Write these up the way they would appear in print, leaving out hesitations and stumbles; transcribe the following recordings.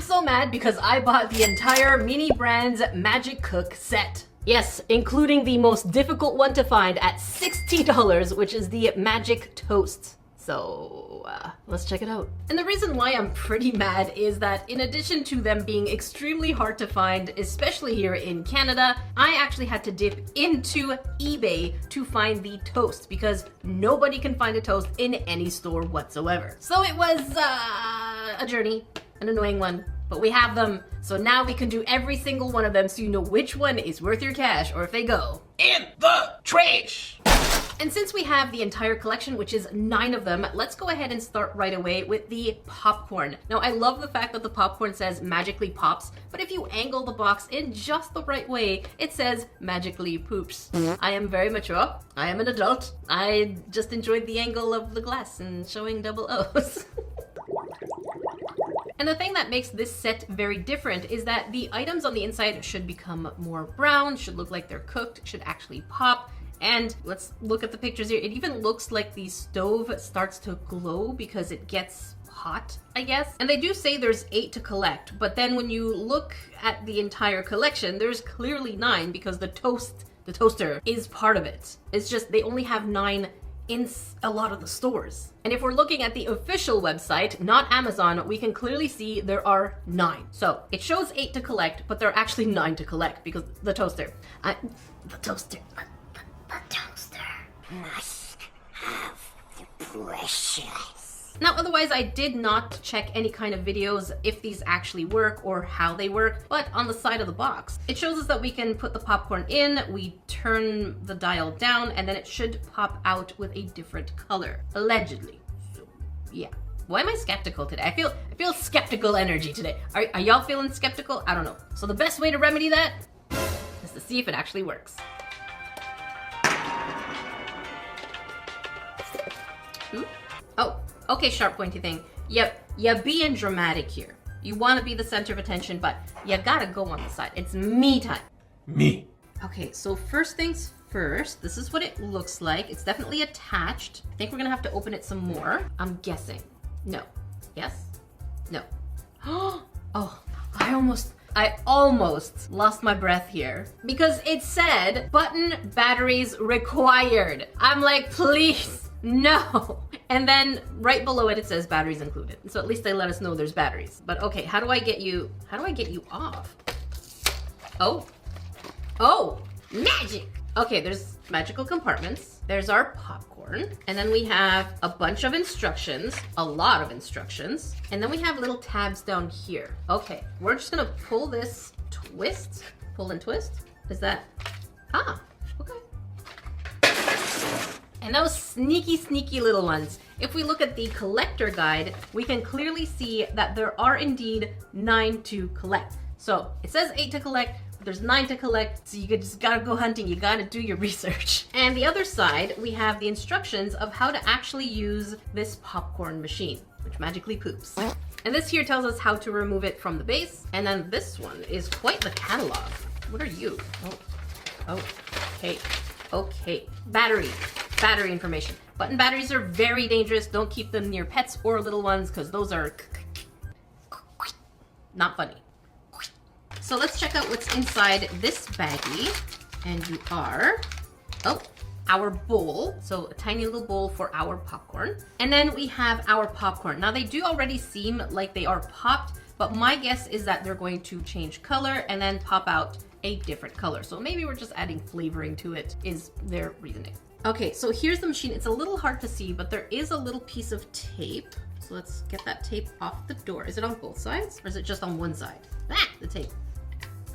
so mad because I bought the entire Mini Brands Magic Cook set. Yes, including the most difficult one to find at $60, which is the Magic Toast. So, let's check it out. And the reason why I'm pretty mad is that in addition to them being extremely hard to find, especially here in Canada, I actually had to dip into eBay to find the toast because nobody can find a toast in any store whatsoever. So it was a journey, an annoying one, but we have them. So now we can do every single one of them so you know which one is worth your cash or if they go in the trash. And since we have the entire collection, which is 9 of them, let's go ahead and start right away with the popcorn. Now, I love the fact that the popcorn says magically pops, but if you angle the box in just the right way, it says magically poops. I am very mature. I am an adult. I just enjoyed the angle of the glass and showing double O's. And the thing that makes this set very different is that the items on the inside should become more brown, should look like they're cooked, should actually pop. And let's look at the pictures here. It even looks like the stove starts to glow because it gets hot, I guess. And they do say there's 8 to collect, but then when you look at the entire collection, there's clearly 9 because the toaster is part of it. It's just they only have 9 in a lot of the stores. And if we're looking at the official website, not Amazon, we can clearly see there are 9. So it shows 8 to collect, but there are actually 9 to collect because the toaster must have the precious. Now, otherwise, I did not check any kind of videos if these actually work or how they work, but on the side of the box, it shows us that we can put the popcorn in, we turn the dial down, and then it should pop out with a different color, allegedly. So, yeah. Why am I skeptical today? I feel skeptical energy today. Are y'all feeling skeptical? I don't know. So the best way to remedy that is to see if it actually works. Oh, okay, sharp pointy thing. Yep, you're being dramatic here. You want to be the center of attention, but you gotta go on the side. It's me time. Me. Okay, so first things first, this is what it looks like. It's definitely attached. I think we're gonna have to open it some more. I'm guessing. No. Yes? No. Oh, I almost lost my breath here because it said button batteries required. I'm like, please, no. And then right below it, it says batteries included. So at least they let us know there's batteries. But okay, how do I get you off? Oh, magic. Okay, there's magical compartments. There's our popcorn. And then we have a bunch of instructions, a lot of instructions. And then we have little tabs down here. Okay, we're just gonna pull this pull and twist. Is that, okay. And those sneaky little ones. If we look at the collector guide, we can clearly see that there are indeed 9 to collect. So it says 8 to collect, but there's 9 to collect, so you just gotta go hunting, you gotta do your research. And the other side, we have the instructions of how to actually use this popcorn machine, which magically poops. And this here tells us how to remove it from the base. And then this one is quite the catalog. What are you? Okay. Battery information. Button batteries are very dangerous. Don't keep them near pets or little ones because those are not funny. So let's check out what's inside this baggie. And you are, our bowl. So a tiny little bowl for our popcorn. And then we have our popcorn. Now they do already seem like they are popped, but my guess is that they're going to change color and then pop out a different color. So maybe we're just adding flavoring to it is their reasoning. Okay, so here's the machine. It's a little hard to see, but there is a little piece of tape. So let's get that tape off the door. Is it on both sides or is it just on one side? The tape.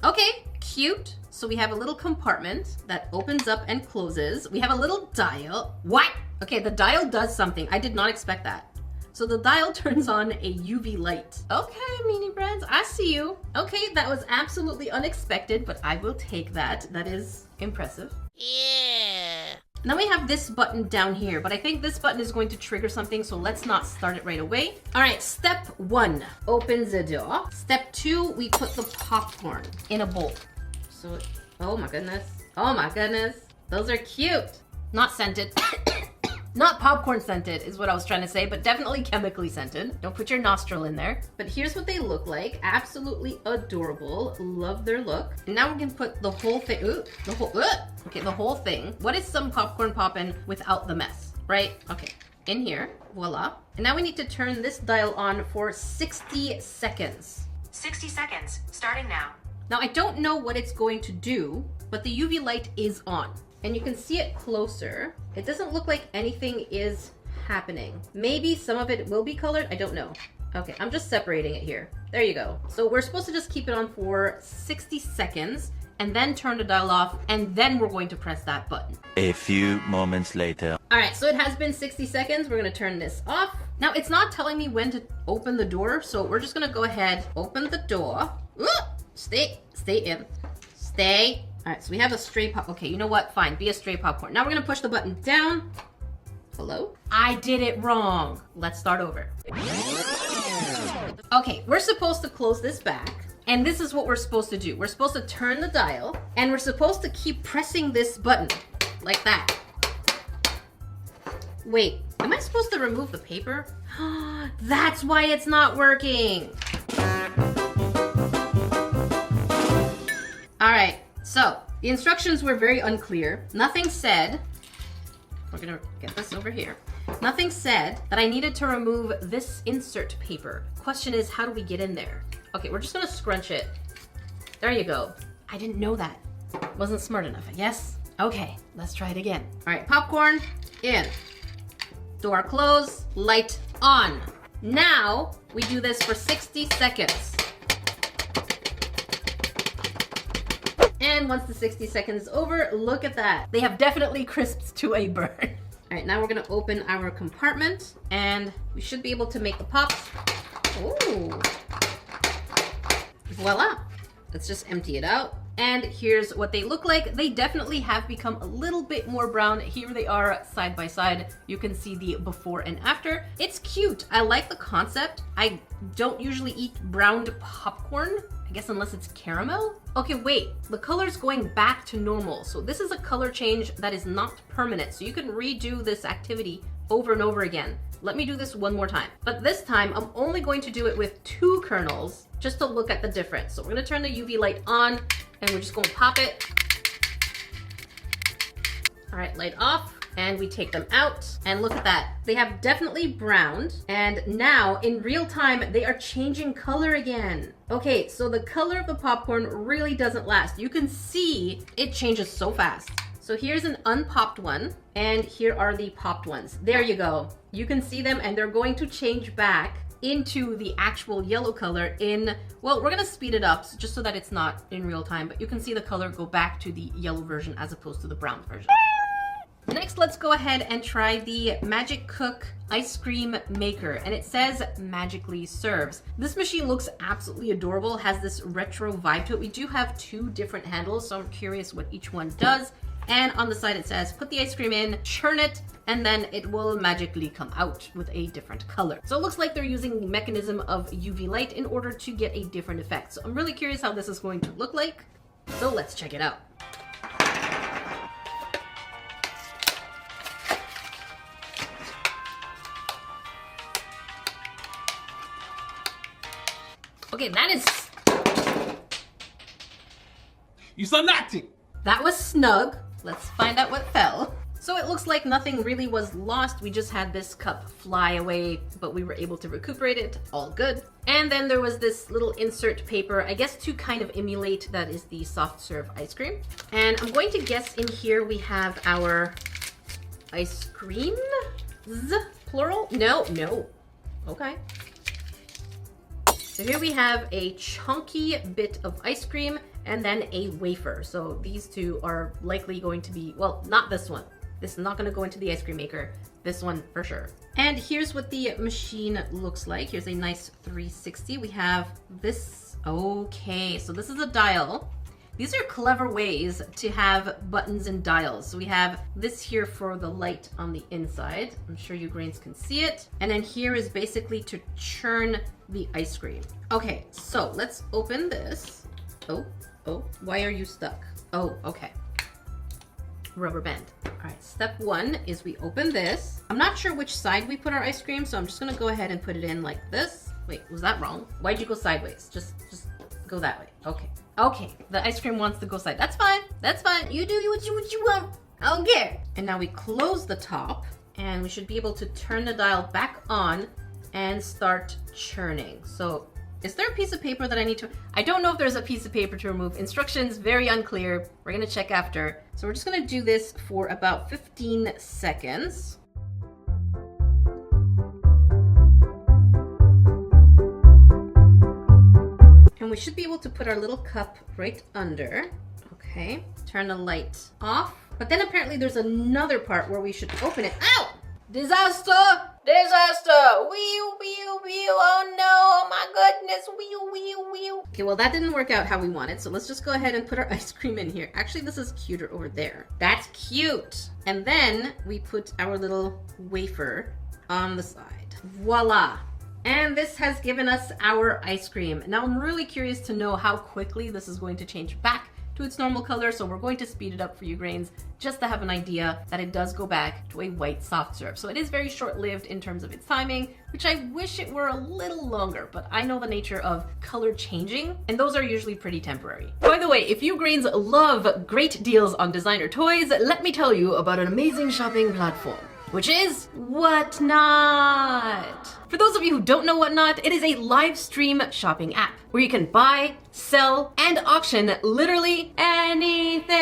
Okay, cute. So we have a little compartment that opens up and closes. We have a little dial. What? Okay, the dial does something. I did not expect that. So the dial turns on a UV light. Okay, Mini Brands, I see you. Okay, that was absolutely unexpected, but I will take that. That is impressive. Yeah. Now we have this button down here, but I think this button is going to trigger something, so let's not start it right away. All right, step 1, open the door. Step 2, we put the popcorn in a bowl. So, oh my goodness. Those are cute. Not scented. Not popcorn scented is what I was trying to say, but definitely chemically scented. Don't put your nostril in there. But here's what they look like. Absolutely adorable. Love their look. And now we're gonna put the whole thing, the whole thing. What is some popcorn poppin' without the mess, right? Okay, in here, voila. And now we need to turn this dial on for 60 seconds. 60 seconds, starting now. Now I don't know what it's going to do, but the UV light is on. And you can see it closer. It doesn't look like anything is happening. Maybe some of it will be colored, I don't know. Okay, I'm just separating it here. There you go. So we're supposed to just keep it on for 60 seconds and then turn the dial off, and then we're going to press that button. A few moments later. All right, so it has been 60 seconds. We're gonna turn this off. Now it's not telling me when to open the door, so we're just gonna go ahead, open the door. Ooh, stay in, stay. All right, so we have a stray pop. Okay, you know what? Fine, be a stray popcorn. Now we're gonna push the button down. Hello? I did it wrong. Let's start over. Okay, we're supposed to close this back, and this is what we're supposed to do. We're supposed to turn the dial, and we're supposed to keep pressing this button like that. Wait, am I supposed to remove the paper? That's why it's not working. All right, so the instructions were very unclear. Nothing said, we're gonna get this over here. Nothing said that I needed to remove this insert paper. Question is, how do we get in there? Okay, we're just gonna scrunch it. There you go. I didn't know that. Wasn't smart enough, I guess. Okay, let's try it again. All right, popcorn in. Door closed, light on. Now we do this for 60 seconds. And once the 60 seconds is over, look at that. They have definitely crisped to a burn. All right, now we're gonna open our compartment and we should be able to make the pops. Ooh. Voila. Let's just empty it out. And here's what they look like. They definitely have become a little bit more brown. Here they are side by side. You can see the before and after. It's cute. I like the concept. I don't usually eat browned popcorn, I guess unless it's caramel. Okay, wait, the color's going back to normal. So this is a color change that is not permanent. So you can redo this activity over and over again. Let me do this one more time. But this time, I'm only going to do it with 2 kernels just to look at the difference. So we're gonna turn the UV light on and we're just gonna pop it. All right, light off. And we take them out and look at that. They have definitely browned, and now in real time, they are changing color again. Okay, so the color of the popcorn really doesn't last. You can see it changes so fast. So here's an unpopped one, and here are the popped ones. There you go. You can see them, and they're going to change back into the actual yellow color in, well, we're gonna speed it up just so that it's not in real time, but you can see the color go back to the yellow version as opposed to the brown version. Next, let's go ahead and try the Magic Cook ice cream maker, and it says magically serves. This machine looks absolutely adorable, has this retro vibe to it. We do have 2 different handles, so I'm curious what each one does. And on the side it says, put the ice cream in, churn it, and then it will magically come out with a different color. So it looks like they're using the mechanism of UV light in order to get a different effect. So I'm really curious how this is going to look like. So let's check it out. Okay, that is... You saw nothing. That was snug. Let's find out what fell. So it looks like nothing really was lost. We just had this cup fly away, but we were able to recuperate it. All good. And then there was this little insert paper, I guess to kind of emulate that is the soft serve ice cream. And I'm going to guess in here we have our ice cream. Plural? No. Okay. So here we have a chunky bit of ice cream and then a wafer. So these 2 are likely going to be, well, not this one. This is not gonna go into the ice cream maker. This one for sure. And here's what the machine looks like. Here's a nice 360. We have this, okay, so this is a dial. These are clever ways to have buttons and dials. So we have this here for the light on the inside. I'm sure you grains can see it. And then here is basically to churn the ice cream. Okay, so let's open this. Oh, why are you stuck? Oh, okay. rubber band. All right, step 1 is we open this. I'm not sure which side we put our ice cream, so I'm just gonna go ahead and put it in like this. Wait, was that wrong? Why'd you go sideways? Just go that way. Okay. Okay, the ice cream wants to go side. That's fine. That's fine. You do what you want. I don't care. And now we close the top, and we should be able to turn the dial back on and start churning. So is there a piece of paper that I need to... I don't know if there's a piece of paper to remove. Instructions, very unclear. We're gonna check after. So we're just gonna do this for about 15 seconds. And we should be able to put our little cup right under. Okay, turn the light off. But then apparently there's another part where we should open it. Ow! Disaster! Disaster! Wheel, wheel, wheel. Oh no, oh my goodness. Wheel, wheel, wheel. Okay, well that didn't work out how we wanted. So let's just go ahead and put our ice cream in here. Actually, this is cuter over there. That's cute. And then we put our little wafer on the side. Voila. And this has given us our ice cream. Now I'm really curious to know how quickly this is going to change back to its normal color, so we're going to speed it up for you grains just to have an idea that it does go back to a white soft serve. So it is very short-lived in terms of its timing, which I wish it were a little longer, but I know the nature of color changing, and those are usually pretty temporary. By the way, if you grains love great deals on designer toys, let me tell you about an amazing shopping platform, which is Whatnot. For those of you who don't know Whatnot, it is a live stream shopping app where you can buy, sell, and auction literally anything.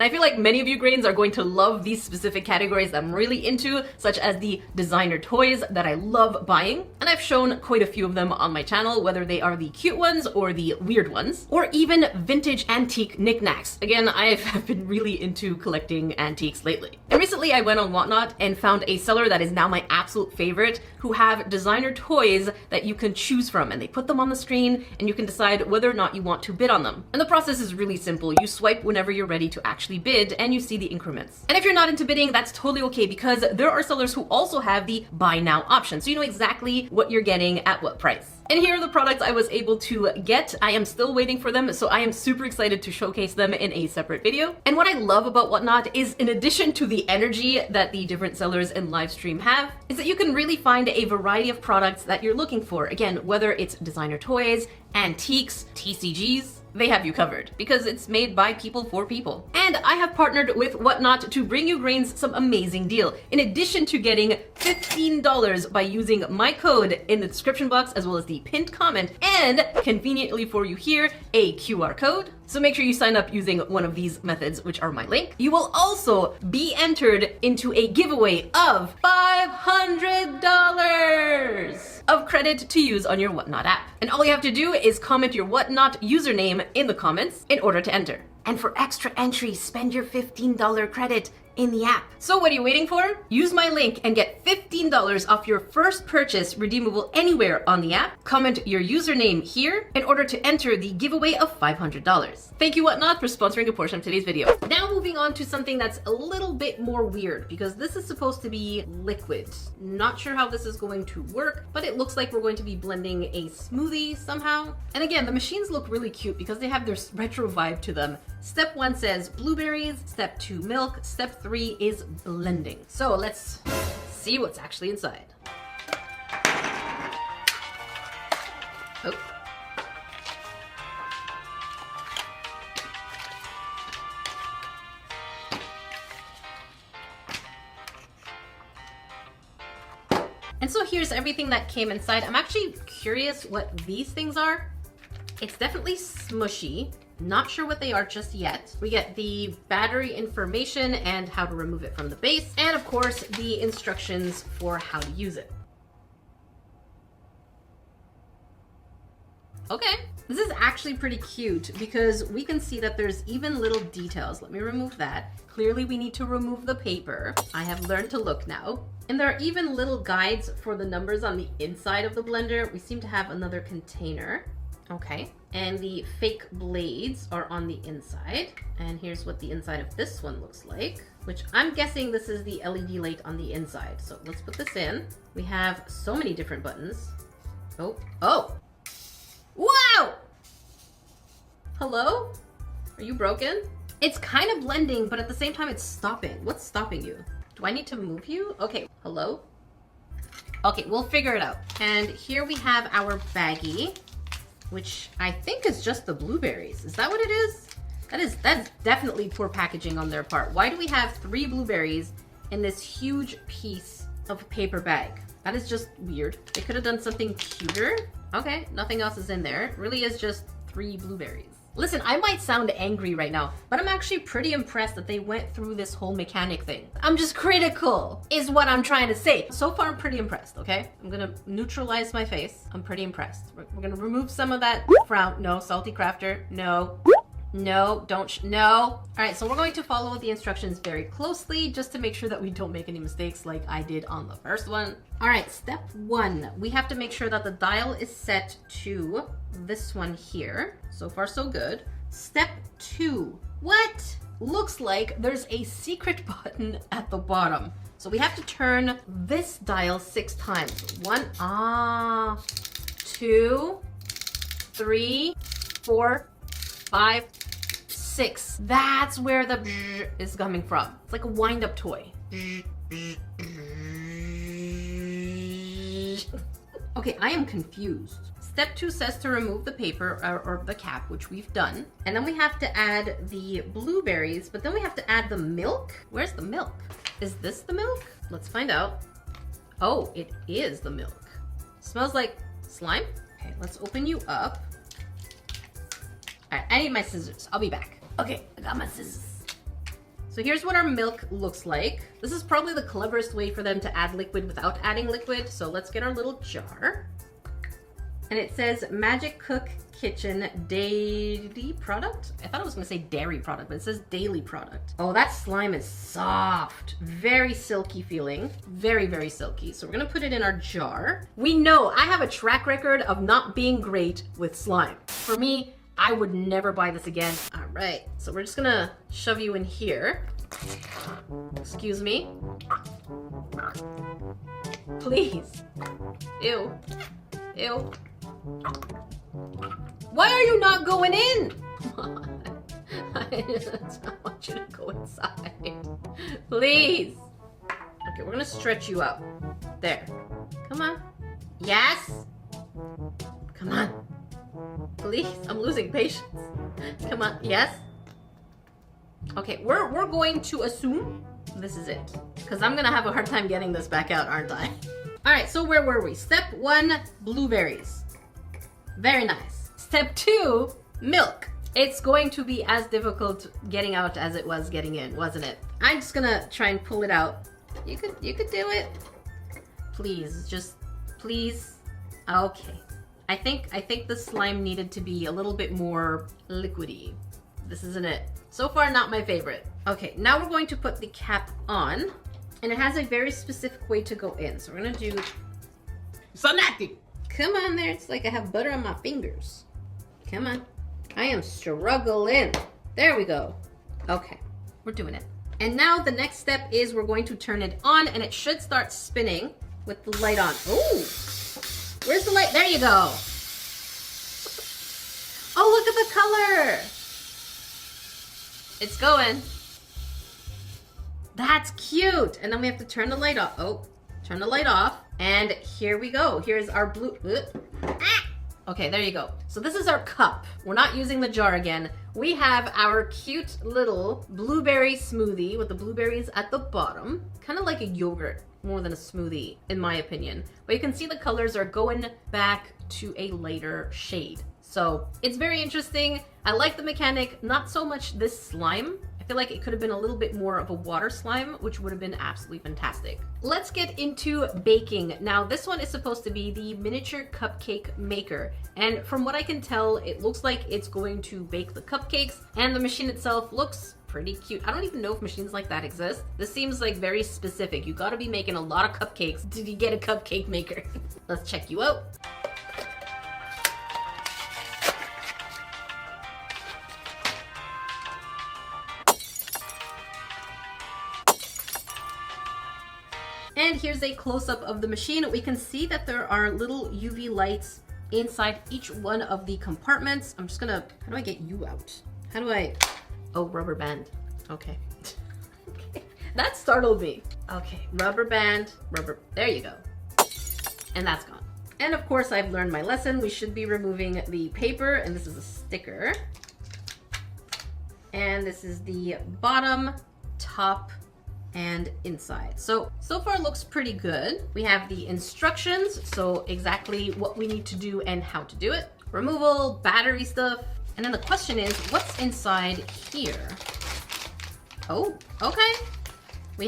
I feel like many of you grains are going to love these specific categories that I'm really into, such as the designer toys that I love buying. And I've shown quite a few of them on my channel, whether they are the cute ones or the weird ones, or even vintage antique knickknacks. Again, I have been really into collecting antiques lately. And recently I went on Whatnot and found a seller that is now my absolute favorite, who have designer toys that you can choose from, and they put them on the screen and you can decide whether or not you want to bid on them. And the process is really simple. You swipe whenever you're ready to actually bid, and you see the increments. And if you're not into bidding, that's totally okay, because there are sellers who also have the buy now option, so you know exactly what you're getting at what price. And here are the products I was able to get. I am still waiting for them, so I am super excited to showcase them in a separate video. And what I love about Whatnot is, in addition to the energy that the different sellers and live stream have, is that you can really find a variety of products that you're looking for. Again, whether it's designer toys, antiques, TCGs, they have you covered, because it's made by people for people. And I have partnered with Whatnot to bring you grains some amazing deal. In addition to getting $15 by using my code in the description box, as well as the pinned comment, and conveniently for you here, a QR code. So make sure you sign up using one of these methods, which are my link. You will also be entered into a giveaway of $500 of credit to use on your Whatnot app. And all you have to do is comment your Whatnot username in the comments in order to enter. And for extra entry, spend your $15 credit in the app. So what are you waiting for? Use my link and get $15 off your first purchase, redeemable anywhere on the app. Comment your username here in order to enter the giveaway of $500. Thank you Whatnot for sponsoring a portion of today's video. Now moving on to something that's a little bit more weird, because this is supposed to be liquid. Not sure how this is going to work, but it looks like we're going to be blending a smoothie somehow. And again, the machines look really cute because they have their retro vibe to them. Step 1 says blueberries, step 2 milk, step 3 is blending. So let's see what's actually inside. Oh. And so here's everything that came inside. I'm actually curious what these things are. It's definitely smushy. Not sure what they are just yet. We get the battery information and how to remove it from the base, and of course the instructions for how to use it. Okay, this is actually pretty cute because we can see that there's even little details. Let me remove that. Clearly we need to remove the paper. I have learned to look now. And there are even little guides for the numbers on the inside of the blender. We seem to have another container. Okay, and the fake blades are on the inside. And here's what the inside of this one looks like, which I'm guessing this is the LED light on the inside. So let's put this in. We have so many different buttons. Oh, wow! Hello? Are you broken? It's kind of blending, but at the same time it's stopping. What's stopping you? Do I need to move you? Okay, hello? Okay, we'll figure it out. And here we have our baggie, which I think is just the blueberries. Is that what it is? That's definitely poor packaging on their part. Why do we have 3 blueberries in this huge piece of paper bag? That is just weird. They could have done something cuter. Okay, nothing else is in there. It really is just 3 blueberries. Listen, I might sound angry right now, but I'm actually pretty impressed that they went through this whole mechanic thing. I'm just critical, is what I'm trying to say. So far, I'm pretty impressed, okay? I'm gonna neutralize my face. I'm pretty impressed. We're gonna remove some of that frown. No, salty crafter, no. No, no. All right, so we're going to follow the instructions very closely just to make sure that we don't make any mistakes like I did on the first one. All right, step 1. We have to make sure that the dial is set to this one here. So far, so good. Step 2. What? Looks like there's a secret button at the bottom. So we have to turn this dial 6 times. 1, 2, 3, 4, 5, 6. That's where the bzz is coming from. It's like a wind-up toy. Okay, I am confused. Step 2 says to remove the paper or the cap, which we've done. And then we have to add the blueberries, but then we have to add the milk. Where's the milk? Is this the milk? Let's find out. Oh, it is the milk. Smells like slime. Okay, let's open you up. All right, I need my scissors. I'll be back. Okay, I got my scissors. So here's what our milk looks like. This is probably the cleverest way for them to add liquid without adding liquid. So let's get our little jar. And it says Magic Cook Kitchen Daily Product. I thought it was gonna say dairy product, but it says daily product. Oh, that slime is soft. Very silky feeling. Very, very silky. So we're gonna put it in our jar. We know I have a track record of not being great with slime. For me, I would never buy this again. All right, so we're just gonna shove you in here. Excuse me. Please. Ew. Ew. Why are you not going in? I want you to go inside. Please. Okay, we're gonna stretch you out. There. Come on. Yes? Come on. Please, I'm losing patience. Come on, yes? Okay, we're going to assume this is it. Because I'm gonna have a hard time getting this back out, aren't I? Alright, so where were we? Step 1, blueberries. Very nice. Step 2, milk. It's going to be as difficult getting out as it was getting in, wasn't it? I'm just gonna try and pull it out. You could do it. Please, just please. Okay. I think the slime needed to be a little bit more liquidy. This isn't it. So far, not my favorite. Okay, now we're going to put the cap on, and it has a very specific way to go in. So we're gonna do. Stop acting. Come on there. It's like I have butter on my fingers. Come on. I am struggling. There we go. Okay, we're doing it. And now the next step is we're going to turn it on, and it should start spinning with the light on. Oh. Where's the light? There you go. Oh, look at the color. It's going. That's cute. And then we have to turn the light off. Oh, turn the light off. And here we go. Here's our blue. Ah! Okay, there you go. So this is our cup. We're not using the jar again. We have our cute little blueberry smoothie with the blueberries at the bottom. Kind of like a yogurt. More than a smoothie, in my opinion. But you can see the colors are going back to a lighter shade. So it's very interesting. I like the mechanic, not so much this slime. I feel like it could have been a little bit more of a water slime, which would have been absolutely fantastic. Let's get into baking. Now, this one is supposed to be the miniature cupcake maker. And from what I can tell, it looks like it's going to bake the cupcakes, and the machine itself looks pretty cute. I don't even know if machines like that exist. This seems like very specific. You gotta be making a lot of cupcakes to get a cupcake maker. Let's check you out. And here's a close-up of the machine. We can see that there are little UV lights inside each one of the compartments. I'm just gonna, how do I get you out? How do I, Oh, rubber band. Okay. Okay. That startled me. Okay, rubber band, there you go. And that's gone. And of course, I've learned my lesson. We should be removing the paper, and this is a sticker. And this is the bottom, top, and inside. So far it looks pretty good. We have the instructions, so exactly what we need to do and how to do it. Removal, battery stuff. And then the question is, what's inside here? Oh, okay. We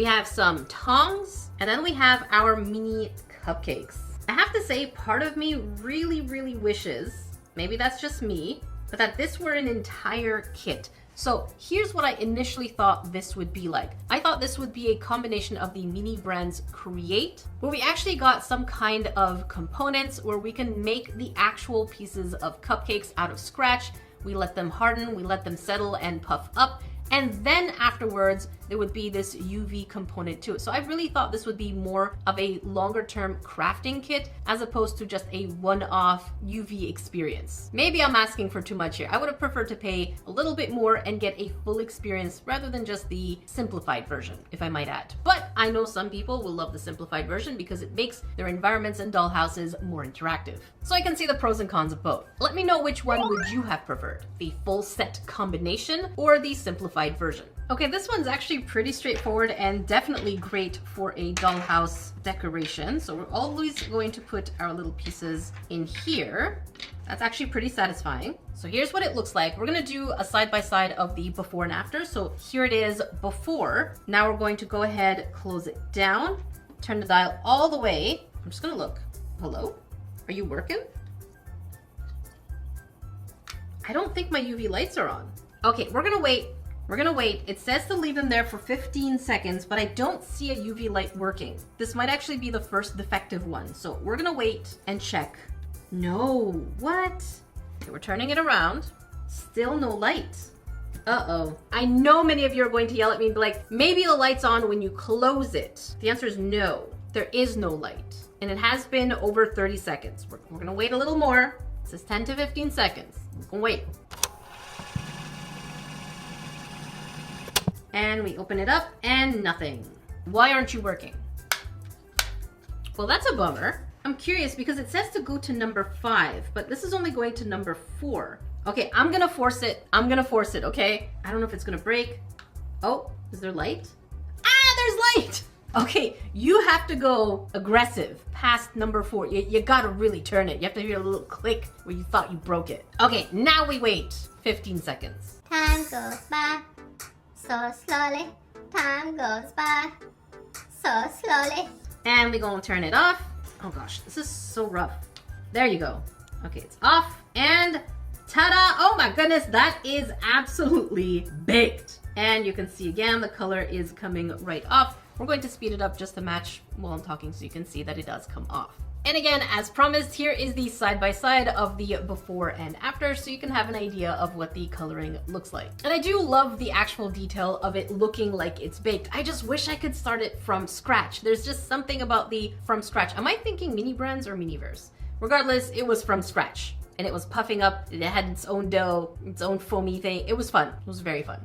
have some tongs, and then we have our mini cupcakes. I have to say, part of me really, really wishes, maybe that's just me, but that this were an entire kit. So here's what I initially thought this would be like. I thought this would be a combination of the mini brands Create, where we actually got some kind of components where we can make the actual pieces of cupcakes out of scratch. We let them harden, we let them settle and puff up, and then afterwards, there would be this UV component to it. So I really thought this would be more of a longer term crafting kit as opposed to just a one-off UV experience. Maybe I'm asking for too much here. I would have preferred to pay a little bit more and get a full experience rather than just the simplified version, if I might add. But I know some people will love the simplified version because it makes their environments and dollhouses more interactive. So I can see the pros and cons of both. Let me know which one would you have preferred, the full set combination or the simplified version. Okay, this one's actually pretty straightforward and definitely great for a dollhouse decoration. So we're always going to put our little pieces in here. That's actually pretty satisfying. So here's what it looks like. We're gonna do a side-by-side of the before and after. So here it is before. Now we're going to go ahead, close it down, turn the dial all the way. I'm just gonna look. Hello? Are you working? I don't think my UV lights are on. Okay, we're gonna wait. We're gonna wait. It says to leave them there for 15 seconds, but I don't see a UV light working. This might actually be the first defective one. So we're gonna wait and check. No, what? Okay, we're turning it around. Still no light. Uh-oh. I know many of you are going to yell at me and be like, maybe the light's on when you close it. The answer is no. There is no light. And it has been over 30 seconds. We're gonna wait a little more. It says 10 to 15 seconds. We're gonna wait. And we open it up and nothing. Why aren't you working? Well, that's a bummer. I'm curious because it says to go to number 5, but this is only going to number 4. Okay, I'm gonna force it. I'm gonna force it, okay? I don't know if it's gonna break. Oh, is there light? Ah, there's light! Okay, you have to go aggressive past number 4. You gotta really turn it. You have to hear a little click where you thought you broke it. Okay, now we wait 15 seconds. Time goes by so slowly. Time goes by so slowly. And we're gonna turn it off. Oh gosh, this is so rough. There you go. Okay, it's off. And ta-da! Oh my goodness, that is absolutely baked. And you can see again, the color is coming right off. We're going to speed it up just to match while I'm talking so you can see that it does come off. And again, as promised, here is the side-by-side of the before and after so you can have an idea of what the coloring looks like. And I do love the actual detail of it looking like it's baked. I just wish I could start it from scratch. There's just something about the from scratch. Am I thinking mini brands or Miniverse? Regardless, it was from scratch. And it was puffing up, it had its own dough, its own foamy thing. It was fun. It was very fun.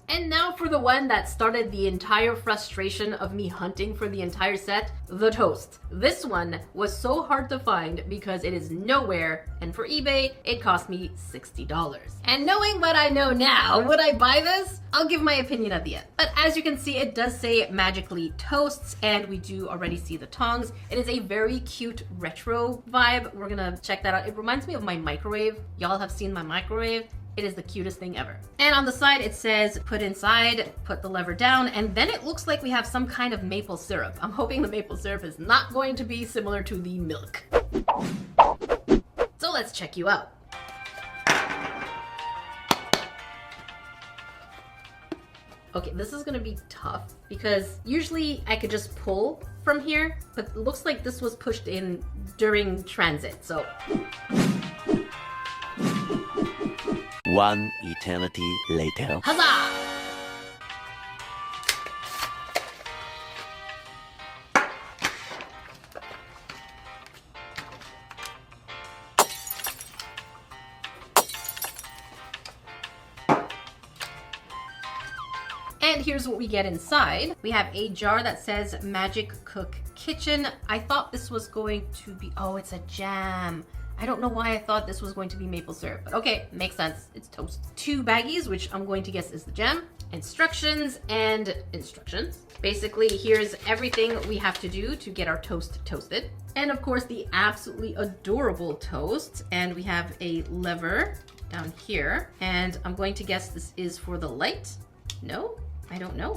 And now for the one that started the entire frustration of me hunting for the entire set, the toast. This one was so hard to find because it is nowhere, and for eBay, it cost me $60. And knowing what I know now, would I buy this? I'll give my opinion at the end. But as you can see, it does say magically toasts, and we do already see the tongs. It is a very cute retro vibe. We're gonna check that out. It reminds me of my microwave. Y'all have seen my microwave. It is the cutest thing ever. And on the side, it says put inside, put the lever down, and then it looks like we have some kind of maple syrup. I'm hoping the maple syrup is not going to be similar to the milk. So let's check you out. Okay, this is gonna be tough because usually I could just pull from here, but it looks like this was pushed in during transit, so. One eternity later. Huzzah! And here's what we get inside. We have a jar that says Magic Cook Kitchen. I thought this was going to be, oh, it's a jam. I don't know why I thought this was going to be maple syrup, but okay, makes sense. It's toast. 2 baggies, which I'm going to guess is the jam. Instructions and instructions. Basically, here's everything we have to do to get our toast toasted. And of course, the absolutely adorable toast. And we have a lever down here. And I'm going to guess this is for the light. No, I don't know.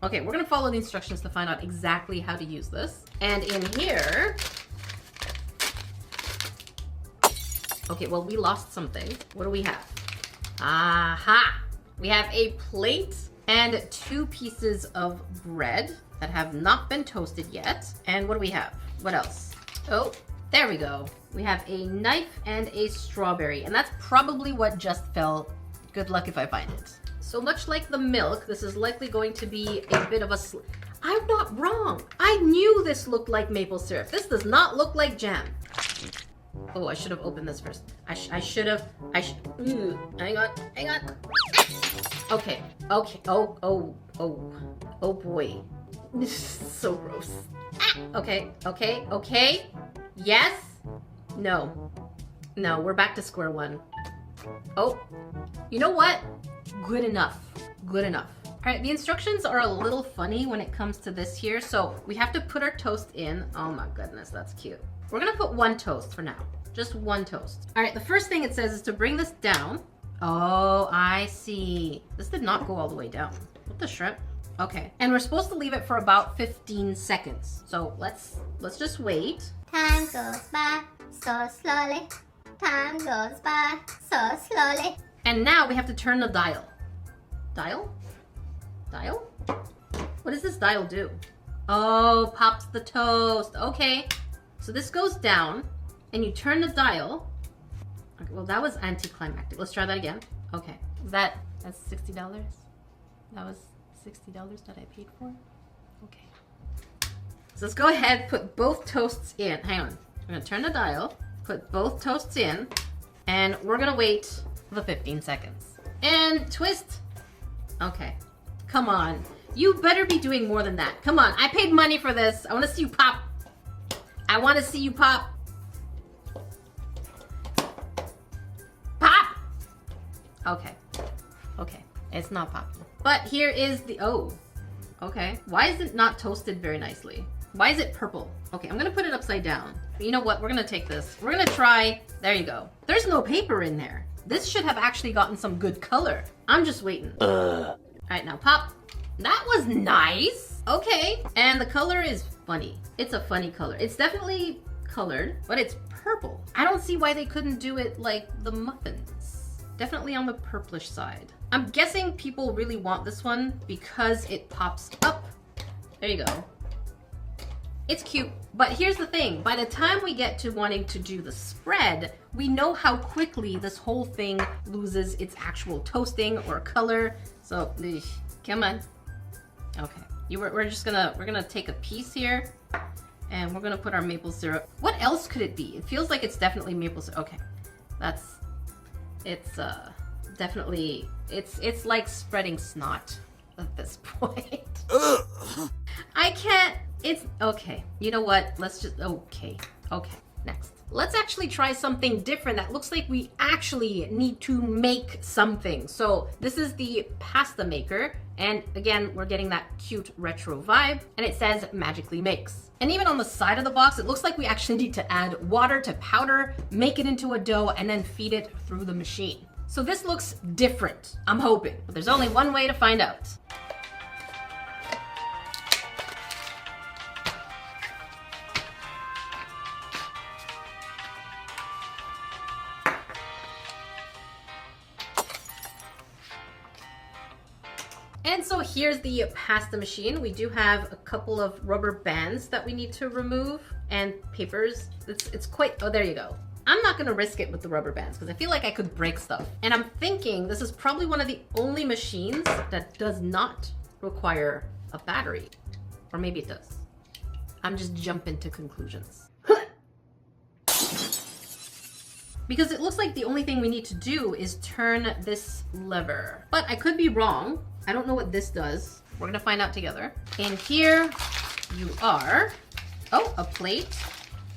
Okay, we're gonna follow the instructions to find out exactly how to use this. And in here, okay, well, we lost something. What do we have? Aha! We have a plate and 2 pieces of bread that have not been toasted yet. And what do we have? What else? Oh, there we go. We have a knife and a strawberry, and that's probably what just fell. Good luck if I find it. So much like the milk, this is likely going to be a bit of a I'm not wrong. I knew this looked like maple syrup. This does not look like jam. Oh, I should have opened this first. I should have. Hang on. Okay. Oh boy. This is so gross. Okay. Yes. No, we're back to square one. Oh, you know what? Good enough. All right, the instructions are a little funny when it comes to this here. So we have to put our toast in. Oh my goodness, that's cute. We're gonna put 1 toast for now. Just 1 toast. All right, the first thing it says is to bring this down. Oh, I see. This did not go all the way down. What the shrimp? Okay, and we're supposed to leave it for about 15 seconds. So let's just wait. Time goes by so slowly. Time goes by so slowly. And now we have to turn the dial. Dial? What does this dial do? Oh, pops the toast. Okay. So this goes down and you turn the dial. Okay, well, that was anticlimactic. Let's try that again. Okay. That's $60? That was $60 that I paid for? Okay. So let's go ahead, put both toasts in. Hang on. I'm gonna turn the dial, put both toasts in, and we're gonna wait the 15 seconds. And twist. Okay. Come on. You better be doing more than that. Come on. I paid money for this. I want to see you pop. I want to see you pop. Pop! Okay. It's not popping. But here is the... Oh. Okay. Why is it not toasted very nicely? Why is it purple? Okay, I'm going to put it upside down. You know what? We're going to take this. We're going to try... There you go. There's no paper in there. This should have actually gotten some good color. I'm just waiting. All right, now pop. That was nice. Okay, and the color is funny. It's a funny color. It's definitely colored, but it's purple. I don't see why they couldn't do it like the muffins. Definitely on the purplish side. I'm guessing people really want this one because it pops up. There you go. It's cute, but here's the thing. By the time we get to wanting to do the spread, we know how quickly this whole thing loses its actual toasting or color. So, come on. Okay, we're gonna take a piece here, and we're gonna put our maple syrup. What else could it be? It feels like it's definitely maple syrup. Okay, it's definitely it's like spreading snot at this point. I can't. It's okay. You know what? Let's just, okay, next. Let's actually try something different that looks like we actually need to make something. So this is the pasta maker. And again, we're getting that cute retro vibe. And it says magically makes. And even on the side of the box, it looks like we actually need to add water to powder, make it into a dough, and then feed it through the machine. So this looks different, I'm hoping. But there's only one way to find out. And so here's the pasta machine. We do have a couple of rubber bands that we need to remove and papers. It's quite, oh, there you go. I'm not gonna risk it with the rubber bands because I feel like I could break stuff. And I'm thinking this is probably one of the only machines that does not require a battery. Or maybe it does. I'm just jumping to conclusions. Because it looks like the only thing we need to do is turn this lever. But I could be wrong. I don't know what this does. We're gonna find out together. In here, you are, oh, a plate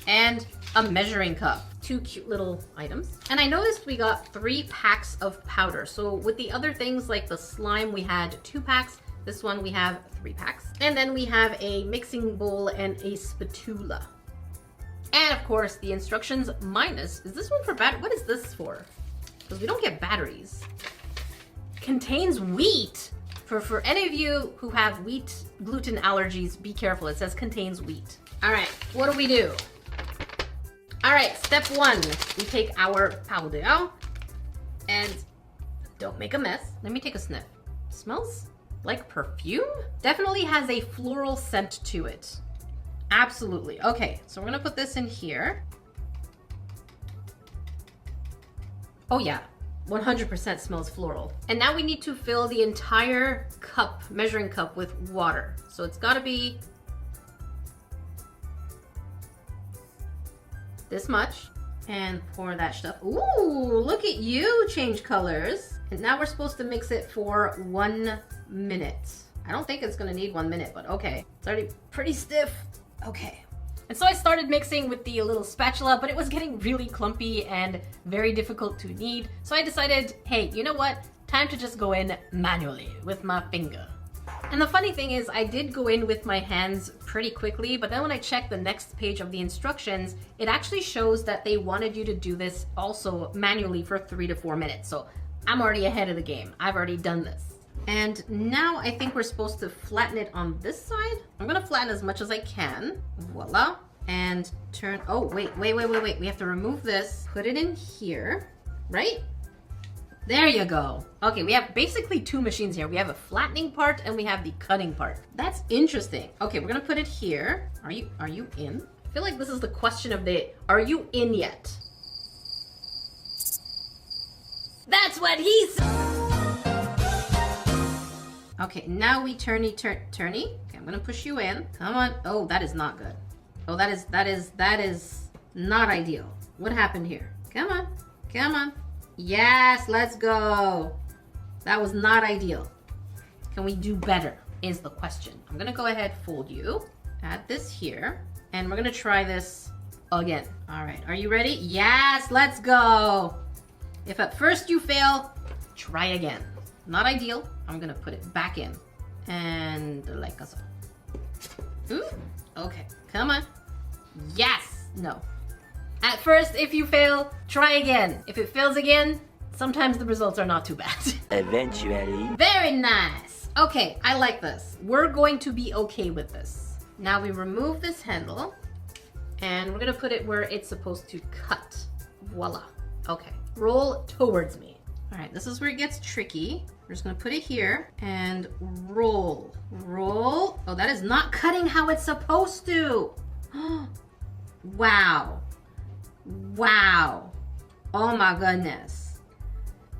and a measuring cup. 2 cute little items. And I noticed we got 3 packs of powder. So with the other things like the slime, we had 2 packs. This one we have 3 packs. And then we have a mixing bowl and a spatula. And of course, the instructions minus, is this one for battery? What is this for? Because we don't get batteries. Contains wheat. For any of you who have wheat gluten allergies, be careful. It says contains wheat. All right, what do? All right, step 1. We take our powder and don't make a mess. Let me take a sniff. Smells like perfume? Definitely has a floral scent to it. Absolutely. Okay, so we're gonna put this in here. Oh yeah, 100% smells floral. And now we need to fill the entire cup, measuring cup, with water. So it's gotta be this much. And pour that stuff. Ooh, look at you change colors. And now we're supposed to mix it for 1 minute. I don't think it's gonna need 1 minute, but okay. It's already pretty stiff. Okay. And so I started mixing with the little spatula, but it was getting really clumpy and very difficult to knead. So I decided, hey, you know what? Time to just go in manually with my finger. And the funny thing is, I did go in with my hands pretty quickly, but then when I checked the next page of the instructions, it actually shows that they wanted you to do this also manually for 3 to 4 minutes. So I'm already ahead of the game. I've already done this. And now I think we're supposed to flatten it on this side. I'm gonna flatten as much as I can. Voila. And turn, oh, wait. We have to remove this, put it in here, right? There you go. Okay, we have basically 2 machines here. We have a flattening part and we have the cutting part. That's interesting. Okay, we're gonna put it here. Are you in? I feel like this is the question of the day. Are you in yet? That's what he said. Okay, now we turny. Okay, I'm gonna push you in. Come on. Oh, that is not good. Oh, that is not ideal. What happened here? Come on. Yes, let's go. That was not ideal. Can we do better is the question. I'm gonna go ahead, fold you, add this here, and we're gonna try this again. All right, are you ready? Yes, let's go. If at first you fail, try again. Not ideal. I'm gonna put it back in. And like so. Ooh, okay, come on. Yes, no. At first, if you fail, try again. If it fails again, sometimes the results are not too bad. Eventually. Very nice. Okay, I like this. We're going to be okay with this. Now we remove this handle and we're gonna put it where it's supposed to cut. Voila. Okay, roll towards me. All right, this is where it gets tricky. We're just gonna put it here and roll. Roll. Oh, that is not cutting how it's supposed to. Wow. Wow. Oh my goodness.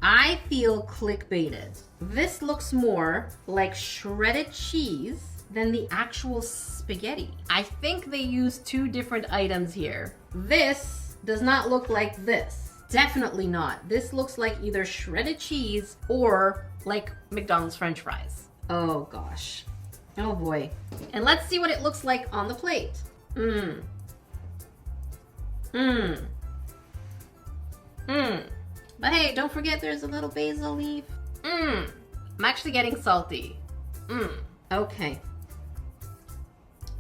I feel clickbaited. This looks more like shredded cheese than the actual spaghetti. I think they used 2 different items here. This does not look like this. Definitely not. This looks like either shredded cheese or like McDonald's French fries. Oh gosh. Oh boy. And let's see what it looks like on the plate. But hey, don't forget there's a little basil leaf. I'm actually getting salty. Okay.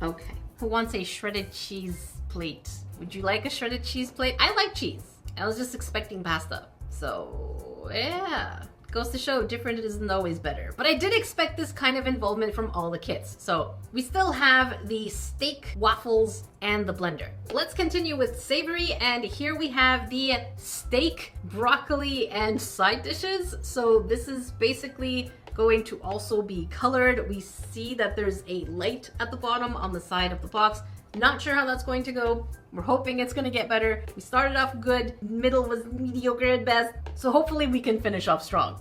Okay. Who wants a shredded cheese plate? Would you like a shredded cheese plate? I like cheese. I was just expecting pasta. So, yeah. Goes to show different isn't always better. But I did expect this kind of involvement from all the kits. So we still have the steak, waffles, and the blender. Let's continue with savory, and here we have the steak, broccoli, and side dishes. So this is basically going to also be colored. We see that there's a light at the bottom on the side of the box. Not sure how that's going to go. We're hoping it's gonna get better. We started off good, middle was mediocre at best, so hopefully we can finish off strong.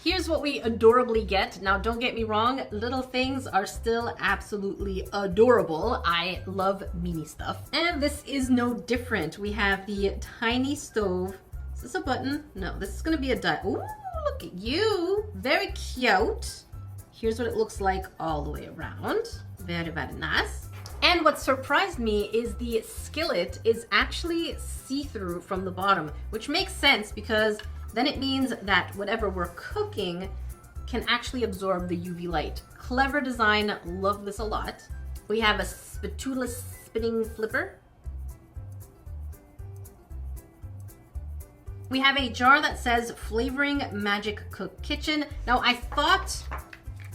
here's what we adorably get. Now, don't get me wrong, little things are still absolutely adorable. I love mini stuff. And this is no different. We have the tiny stove. Is this a button? No, this is gonna be a Ooh, look at you. Very cute. Here's what it looks like all the way around. Very, very nice. And what surprised me is the skillet is actually see-through from the bottom, which makes sense because then it means that whatever we're cooking can actually absorb the UV light. Clever design, love this a lot. We have a spatula spinning flipper. We have a jar that says Flavoring Magic Cook Kitchen. Now I thought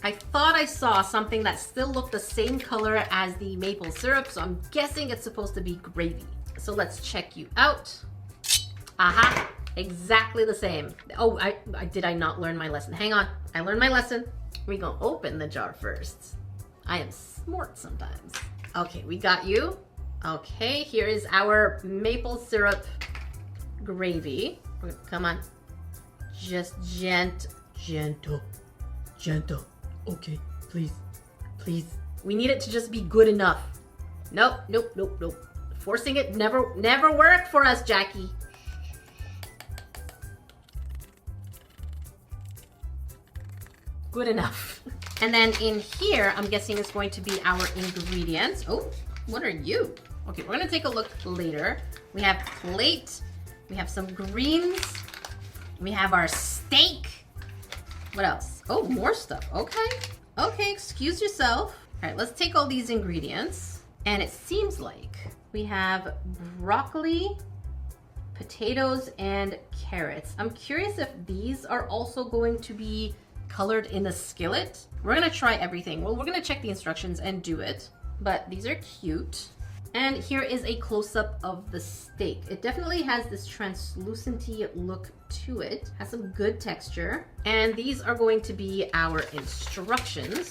I saw something that still looked the same color as the maple syrup, so I'm guessing it's supposed to be gravy. So let's check you out. Aha, exactly the same. Oh, did I not learn my lesson? Hang on, I learned my lesson. We're gonna open the jar first. I am smart sometimes. Okay, we got you. Okay, here is our maple syrup gravy. Come on, just gentle. Okay, please. We need it to just be good enough. Nope. Forcing it never worked for us, Jackie. Good enough. And then in here, I'm guessing it's going to be our ingredients. Oh, what are you? Okay, we're gonna take a look later. We have plate, we have some greens, we have our steak. What else? Oh, more stuff. Okay, excuse yourself. All right, let's take all these ingredients. And it seems like we have broccoli, potatoes, and carrots. I'm curious if these are also going to be colored in the skillet. We're gonna try everything. Well, we're gonna check the instructions and do it, but these are cute. And here is a close-up of the steak. It definitely has this translucenty look to it. Has some good texture. And these are going to be our instructions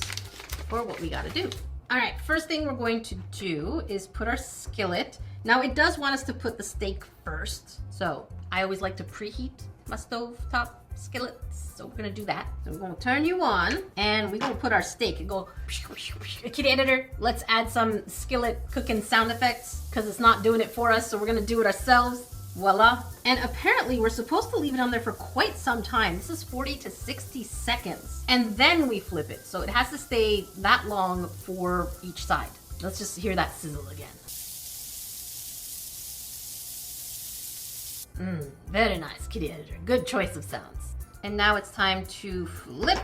for what we gotta do. All right, first thing we're going to do is put our skillet. Now it does want us to put the steak first. So I always like to preheat my stove top skillet. So we're gonna do that. So we're gonna turn you on and we're gonna put our steak and go, kitty editor, let's add some skillet cooking sound effects because it's not doing it for us. So we're gonna do it ourselves. Voila. And apparently we're supposed to leave it on there for quite some time. This is 40 to 60 seconds. And then we flip it. So it has to stay that long for each side. Let's just hear that sizzle again. Very nice, kitty editor. Good choice of sounds. And now it's time to flip.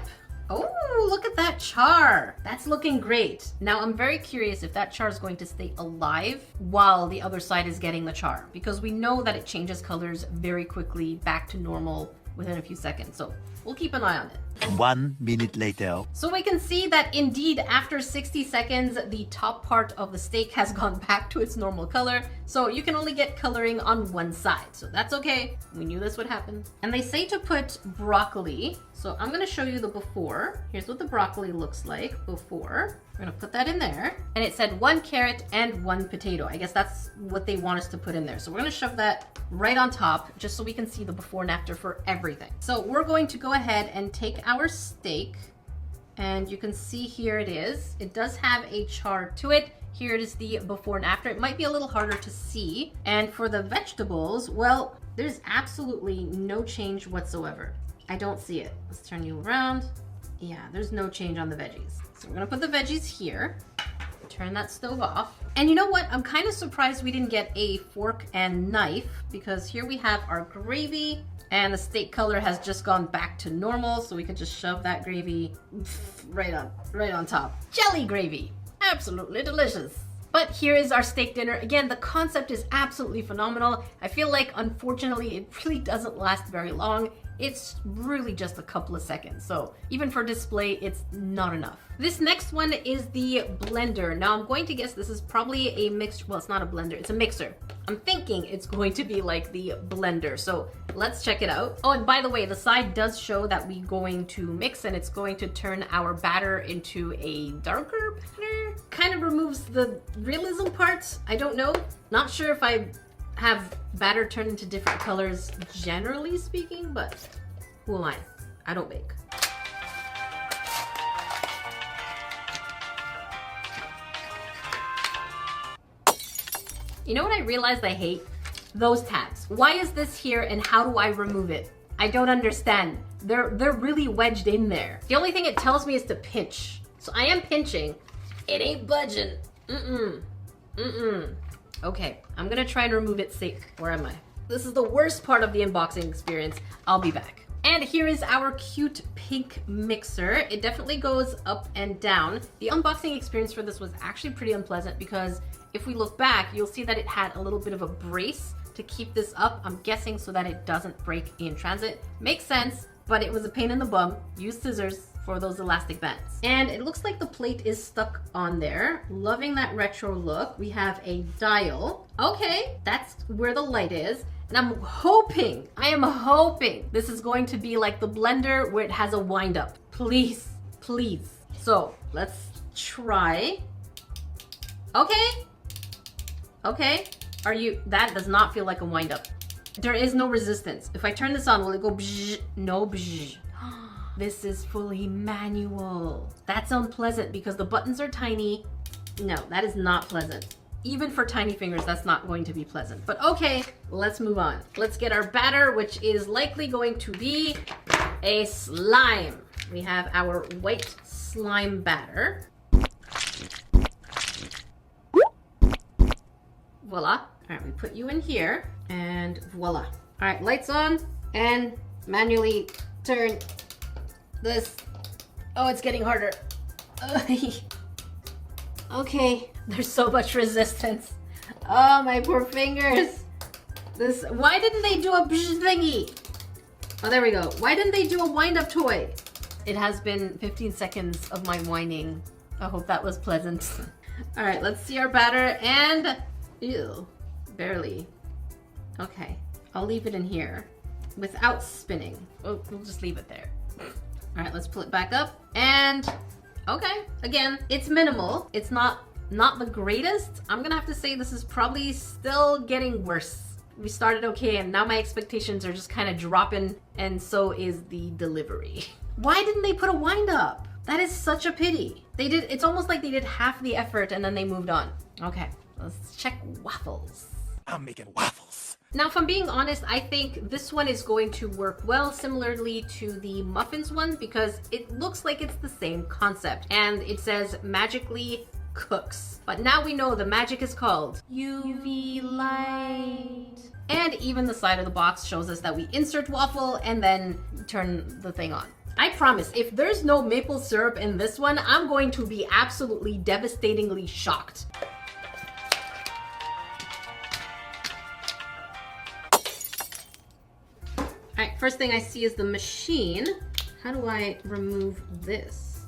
Oh, look at that char. That's looking great. Now I'm very curious if that char is going to stay alive while the other side is getting the char, because we know that it changes colors very quickly back to normal within a few seconds. So we'll keep an eye on it. 1 minute later. So we can see that indeed after 60 seconds, the top part of the steak has gone back to its normal color. So you can only get coloring on one side. So that's okay. We knew this would happen. And they say to put broccoli. So I'm gonna show you the before. Here's what the broccoli looks like before. We're gonna put that in there. And it said 1 carrot and 1 potato. I guess that's what they want us to put in there. So we're gonna shove that right on top just so we can see the before and after for everything. So we're going to go ahead and take our steak, and you can see here it is. It does have a char to it. Here it is the before and after. It might be a little harder to see. And for the vegetables, well, there's absolutely no change whatsoever. I don't see it. Let's turn you around. Yeah, there's no change on the veggies. So we're gonna put the veggies here. Turn that stove off. And you know what? I'm kind of surprised we didn't get a fork and knife, because here we have our gravy and the steak color has just gone back to normal. So we could just shove that gravy right on top. Jelly gravy, absolutely delicious. But here is our steak dinner. Again, the concept is absolutely phenomenal. I feel like, unfortunately, it really doesn't last very long. It's really just a couple of seconds. So even for display, it's not enough. This next one is the blender. Now I'm going to guess this is probably a mixture. Well, it's not a blender, it's a mixer. I'm thinking it's going to be like the blender. So let's check it out. Oh, and by the way, the side does show that we're going to mix, and it's going to turn our batter into a darker batter. Kind of removes the realism part. I don't know. Not sure if I have batter turn into different colors generally speaking, but who am I? I don't bake. You know what I realized I hate? Those tabs. Why is this here and how do I remove it? I don't understand. They're really wedged in there. The only thing it tells me is to pinch. So I am pinching. It ain't budging. Okay, I'm gonna try and remove it safe. Where am I? This is the worst part of the unboxing experience. I'll be back. And here is our cute pink mixer. It definitely goes up and down. The unboxing experience for this was actually pretty unpleasant because if we look back, you'll see that it had a little bit of a brace to keep this up. I'm guessing so that it doesn't break in transit. Makes sense, but it was a pain in the bum. Use scissors for those elastic bands. And it looks like the plate is stuck on there. Loving that retro look. We have a dial. Okay, that's where the light is. And I am hoping this is going to be like the blender where it has a wind up. Please, please. So let's try. Okay. Okay. That does not feel like a wind up. There is no resistance. If I turn this on, will it go bzz? No bzz. This is fully manual. That's unpleasant because the buttons are tiny. No, that is not pleasant. Even for tiny fingers, that's not going to be pleasant. But okay, let's move on. Let's get our batter, which is likely going to be a slime. We have our white slime batter. Voila. All right, we put you in here and voila. All right, lights on and manually turn this. Oh, it's getting harder. Okay, there's so much resistance. Oh, my poor fingers. Why didn't they do a thingy? Oh, there we go. Why didn't they do a wind-up toy? It has been 15 seconds of my whining. I hope that was pleasant. All right, let's see our batter and, ew, barely. Okay, I'll leave it in here without spinning. We'll just leave it there. All right, let's pull it back up and okay, again, it's minimal. It's not the greatest. I'm gonna have to say this is probably still getting worse. We started okay and now my expectations are just kind of dropping and so is the delivery. Why didn't they put a wind up? That is such a pity. It's almost like they did half the effort and then they moved on. Okay, let's check waffles. I'm making waffles. Now, if I'm being honest, I think this one is going to work well similarly to the muffins one because it looks like it's the same concept and it says magically cooks. But now we know the magic is called UV light. And even the side of the box shows us that we insert waffle and then turn the thing on. I promise, if there's no maple syrup in this one, I'm going to be absolutely devastatingly shocked. All right, first thing I see is the machine. How do I remove this?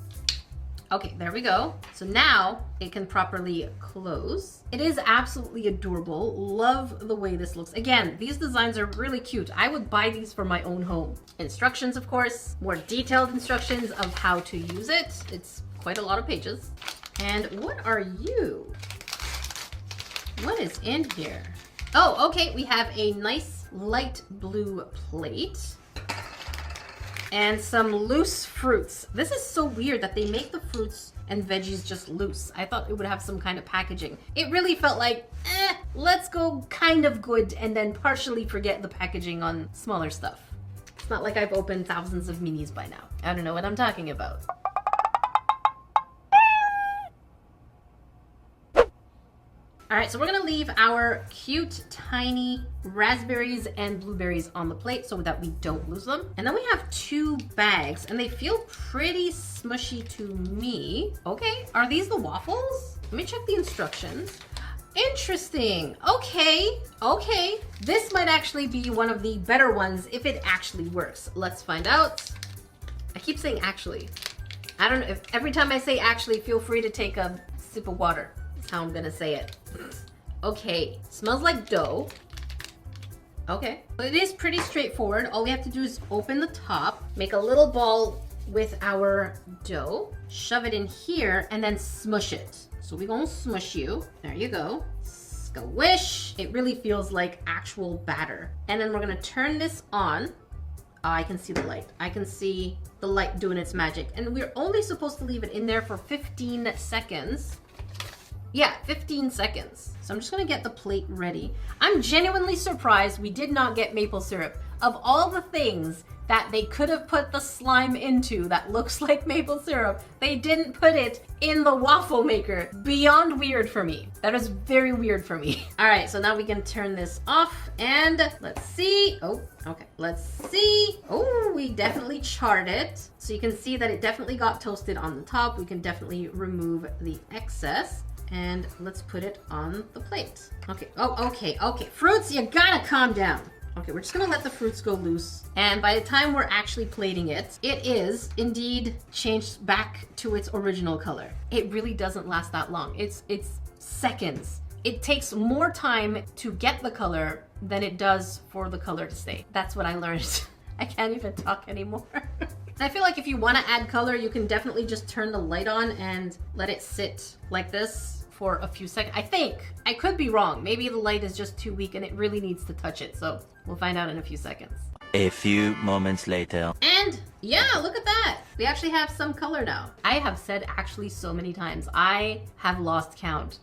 Okay, there we go. So now it can properly close. It is absolutely adorable. Love the way this looks. Again, these designs are really cute. I would buy these for my own home. Instructions, of course, more detailed instructions of how to use it. It's quite a lot of pages. And what are you? What is in here? Oh, okay, we have a nice light blue plate and some loose fruits. This is so weird that they make the fruits and veggies just loose. I thought it would have some kind of packaging. It really felt like, let's go kind of good and then partially forget the packaging on smaller stuff. It's not like I've opened thousands of minis by now. I don't know what I'm talking about. All right, so we're gonna leave our cute, tiny raspberries and blueberries on the plate so that we don't lose them. And then we have 2 bags and they feel pretty smushy to me. Okay, are these the waffles? Let me check the instructions. Interesting, okay. This might actually be one of the better ones if it actually works. Let's find out. I keep saying actually. I don't know, if every time I say actually, feel free to take a sip of water. That's how I'm gonna say it. Okay, smells like dough. Okay, it is pretty straightforward. All we have to do is open the top, make a little ball with our dough, shove it in here, and then smush it. So we're gonna smush you. There you go. Squish. It really feels like actual batter. And then we're gonna turn this on. Oh, I can see the light. I can see the light doing its magic. And we're only supposed to leave it in there for 15 seconds. Yeah, 15 seconds. So I'm just gonna get the plate ready. I'm genuinely surprised we did not get maple syrup. Of all the things that they could have put the slime into that looks like maple syrup, they didn't put it in the waffle maker. Beyond weird for me. That is very weird for me. All right, so now we can turn this off and let's see. Oh, okay, let's see. Oh, we definitely charred it. So you can see that it definitely got toasted on the top. We can definitely remove the excess. And let's put it on the plate. Okay, oh, okay. Fruits, you gotta calm down. Okay, we're just gonna let the fruits go loose. And by the time we're actually plating it, it is indeed changed back to its original color. It really doesn't last that long. It's seconds. It takes more time to get the color than it does for the color to stay. That's what I learned. I can't even talk anymore. I feel like if you wanna add color, you can definitely just turn the light on and let it sit like this for a few seconds. I think. I could be wrong. Maybe the light is just too weak and it really needs to touch it. So we'll find out in a few seconds. A few moments later. And yeah, look at that. We actually have some color now. I have said actually so many times, I have lost count.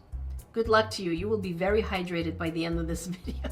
Good luck to you. You will be very hydrated by the end of this video.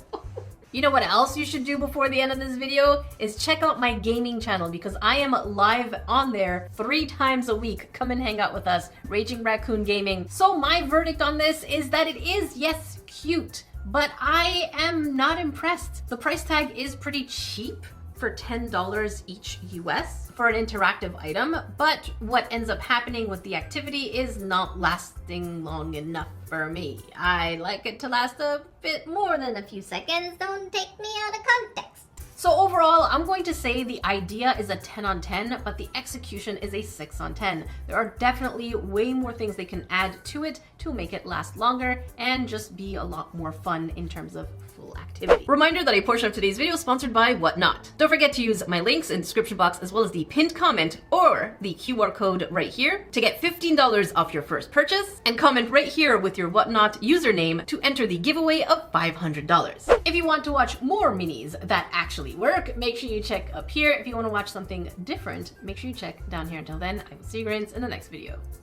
You know what else you should do before the end of this video is check out my gaming channel because I am live on there 3 times a week. Come and hang out with us, Raging Raccoon Gaming. So my verdict on this is that it is, yes, cute, but I am not impressed. The price tag is pretty cheap for $10 each US for an interactive item, but what ends up happening with the activity is not lasting long enough for me. I like it to last a bit more than a few seconds. Don't take me out of context. So overall, I'm going to say the idea is a 10 on 10, but the execution is a 6 on 10. There are definitely way more things they can add to it to make it last longer and just be a lot more fun in terms of full activity. Reminder that a portion of today's video is sponsored by Whatnot. Don't forget to use my links in the description box as well as the pinned comment or the QR code right here to get $15 off your first purchase and comment right here with your Whatnot username to enter the giveaway of $500. If you want to watch more minis that actually work, make sure you check up here. If you want to watch something different, make sure you check down here. Until then, I will see you guys in the next video.